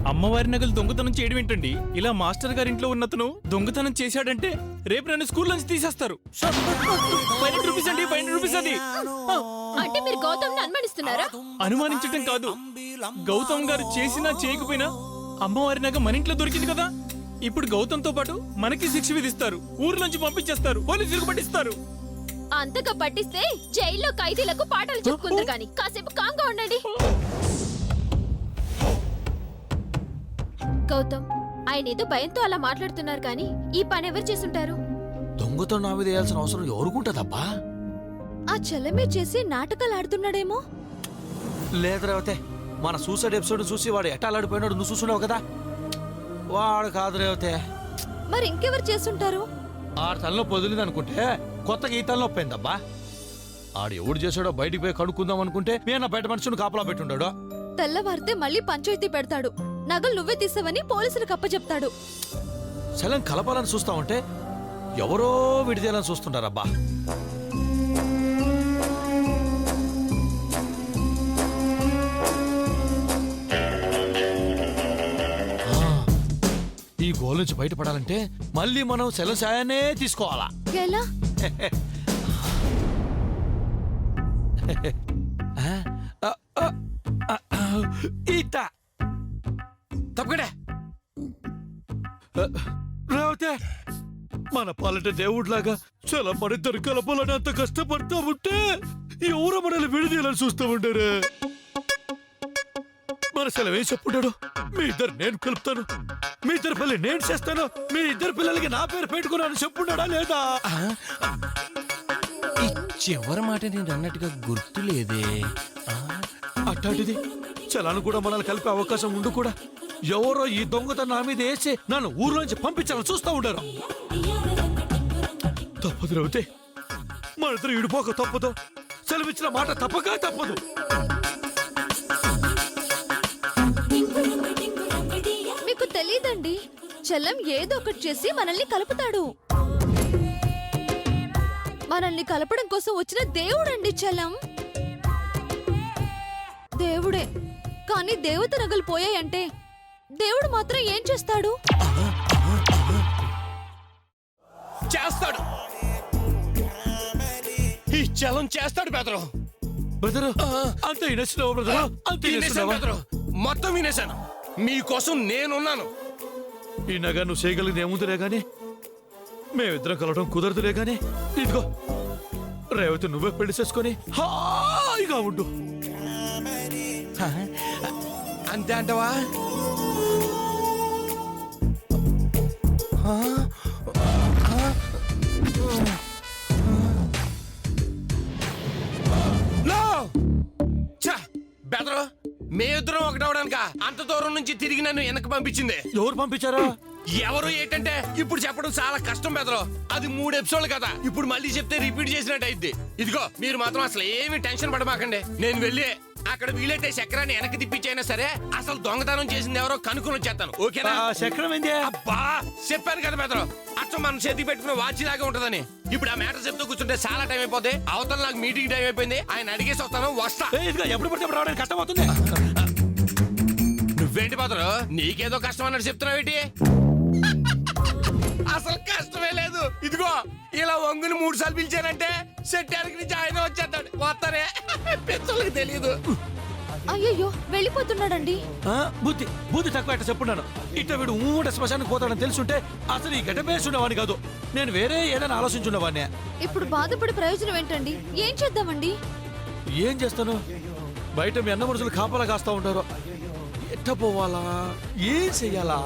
అమ్మవారి నగలు దొంగతనం చేయడం ఏంటండి? ఇలా మాస్టర్ గారి ఇంట్లో ఉన్నతను దొంగతనం చేశాడంటే రేపు నన్ను స్కూల్ నుంచి తీసేస్తారు. 500 రూపీస్ అండి, 500 రూపీస్ అది. అంటే మీరు గౌతమ్ అనుమానిస్తున్నారా? అనుమానించటం కాదు, గౌతమ్ గారు చేసినా చేయకపోయినా అమ్మవారి నగ మన ఇంట్లో దొరికింది కదా. ఇప్పుడు గౌతమ్ తో పాటు మనకి శిక్ష విధిస్తారు, ఊర్లోంచి పంపించేస్తారు, పోలీసులకు పట్టిస్తారు. అంతగా పట్టిస్తే జైల్లో ఖైదీలకు పాఠాలు చెప్పుకుంటారు కానీ కాసేపు కాంగా ఉండండి. గౌతమ్, ఆయన ఏదో భయంతో అలా మాట్లాడుతున్నారు కానీ ఈ పని ఎవరు చేసుంటారు? దొంగతో నా మీద వేయాల్సిన అవసరం ఎవరుకుంటదబ్బా? ఆ చెల్లమే చేసి నాటకాలు ఆడుతున్నాడేమో. లేదు రేవతే, మన సూసైడ్ ఎపిసోడ్ చూసి వాడు ఎట్టాలాడిపోయినాడు నువ్వు చూసున్నావు కదా. వాడు కాదు రేవతే. మరి ఇంకెవరు చేసుంటారు? ఆడు తలనొప్పి వదిలింది అనుకుంటే కొత్తగా ఈ తలనొప్పి అయిందబ్బా. ఆడు ఎవడు చేసాడో బయటికి పోయి కడుక్కుందాం అనుకుంటే నేను బయట మనుషుని కాపలా పెట్టుండాడు. తెల్లవారితే మళ్ళీ పంచాయతీ పెడతాడు, నగలు నువ్వే తీసావని పోలీసులకు అప్పచెప్తాడు. శలం కలపాలని చూస్తా ఉంటే ఎవరో విడిదేయాలని చూస్తుంటారబ్బా. ఈ గోల్ నుంచి బయటపడాలంటే మళ్ళీ మనం శలం సాయాన్నే తీసుకోవాలా. ఎలా? తప్పకడే రావతే, మన పాలట దేవుడిలాగా చాలా మనిద్దరు కలపాలని అంత కష్టపడతా ఉంటే ఎవరో మనల్ని విడిదీయాలని చూస్తూ ఉంటారు. మన సెలవేం చెప్పుంటాడు, మీ ఇద్దరు నేను కలుపుతాను, మీ ఇద్దరు పిల్లలు నేను చేస్తాను, మీ ఇద్దరు పిల్లలకి నా పేరు పెట్టుకున్నాను చెప్పున్నాడా లేదా? చివరి మాట నేను అన్నట్టుగా గుర్తు లేదే. అట్లాంటిది చలాను కూడా మనల్ని కలిపే అవకాశం ఉండు కూడా ఎవరో ఈ దొంగత నా మీద వేసి నన్ను ఊర్లోంచి పంపించాలని చూస్తూ ఉంటారు. తప్పదు రవితే, మన ఇద్దరు ఇడిపోక తప్పదు, సెలవిచ్చిన మాట తప్పక తప్పదు. మీకు తెలీదండి, చెల్లం ఏదో ఒకటి చేసి మనల్ని కలుపుతాడు. మనల్ని కలపడం కోసం వచ్చిన దేవుడండి చెల్లం. దేవుడే, కానీ దేవత నగలు పోయాయంటే దేవుడు మాత్రం ఏం చేస్తాడు? చేస్తాడు, ఈ చలం చేస్తాడు బెదరు. బ్రదరు అంత వినేసినావు బ్రదరు, అంత బెదరు, మొత్తం వినేశాను. మీకోసం నేనున్నాను. ఈ నగ నువ్వు చేయగలిగింది ఏముందిలే గాని మేమిద్దరం కలవడం కుదరదులే గాని ఇదిగో రేవతి నువ్వే పెళ్లి చేసుకొని హాయిగా ఉండు. అంతే అంటవా? బెదరు, మేమిద్దరం ఒకటవడానిక అంత దూరం నుంచి తిరిగి నన్ను వెనక్కి పంపించింది. ఎవరు పంపించారా? ఎవరు ఏంటంటే ఇప్పుడు చెప్పడం చాలా కష్టం బెదరు. అది 3 ఎపిసోడ్లు కదా, ఇప్పుడు మళ్ళీ చెప్తే రిపీట్ చేసినట్టు అయింది. ఇదిగో మీరు మాత్రం అసలు ఏమి టెన్షన్ పడమాకండి. నేను వెళ్ళి అక్కడ వీలైతే చక్రాన్ని వెనక్కి తిప్పించైనా సరే అసలు దొంగతనం చేసింది ఎవరో కనుక్కొని వచ్చేస్తాను. ఓకేనా? చక్రం ఏంది? అబ్బా చెప్పాను కదా బెదరు, అచ్చం మన చేతికి పెట్టుకున్న వాచి లాగా ఉంటదని. ఇప్పుడు ఆ మ్యాటర్ చెప్తూ కూర్చుంటే చాలా టైం అయిపోతుంది. అవతల నాకు మీటింగ్ టైం అయిపోయింది. ఆయన అడిగేసి వస్తాను, వస్తా. ఎప్పుడు పడితే రావడానికి కష్టం అవుతుంది. నువ్వేంటి బెదరు, నీకేదో కష్టం అన్నట్టు చెప్తున్నావు ఏంటి? అసలు కష్టమే లేదు. ఇదిగో ఇలా వంగుని 3 సార్లు పిలిచానంటే సెట్టానికి నుంచి ఆయన వచ్చేస్తాడు. వస్తారే, పెద్దోళ్ళకి తెలియదు. అయ్యయ్యో, వెళ్ళిపోతున్నాడండి. బుద్ధి బుద్ధి తక్కువ ఎట్ట చెప్పున్నాను. ఇట్లా వీడు ఊట శ్మశానికి పోతాడని తెలుసుంటే అసలు ఈ గడ్డ వేసుండేవాడిని కాదు, నేను వేరే ఏదైనా ఆలోచించుండేవాడిని. ఇప్పుడు బాధపడే ప్రయోజనం ఏంటండి? ఏం చేద్దామండి? ఏం చేస్తాను, బయట మీ అన్న మనుషులు కాపలా కాస్తా ఉంటారు. ఎట్ట పోవాలా, ఏం చెయ్యాలా?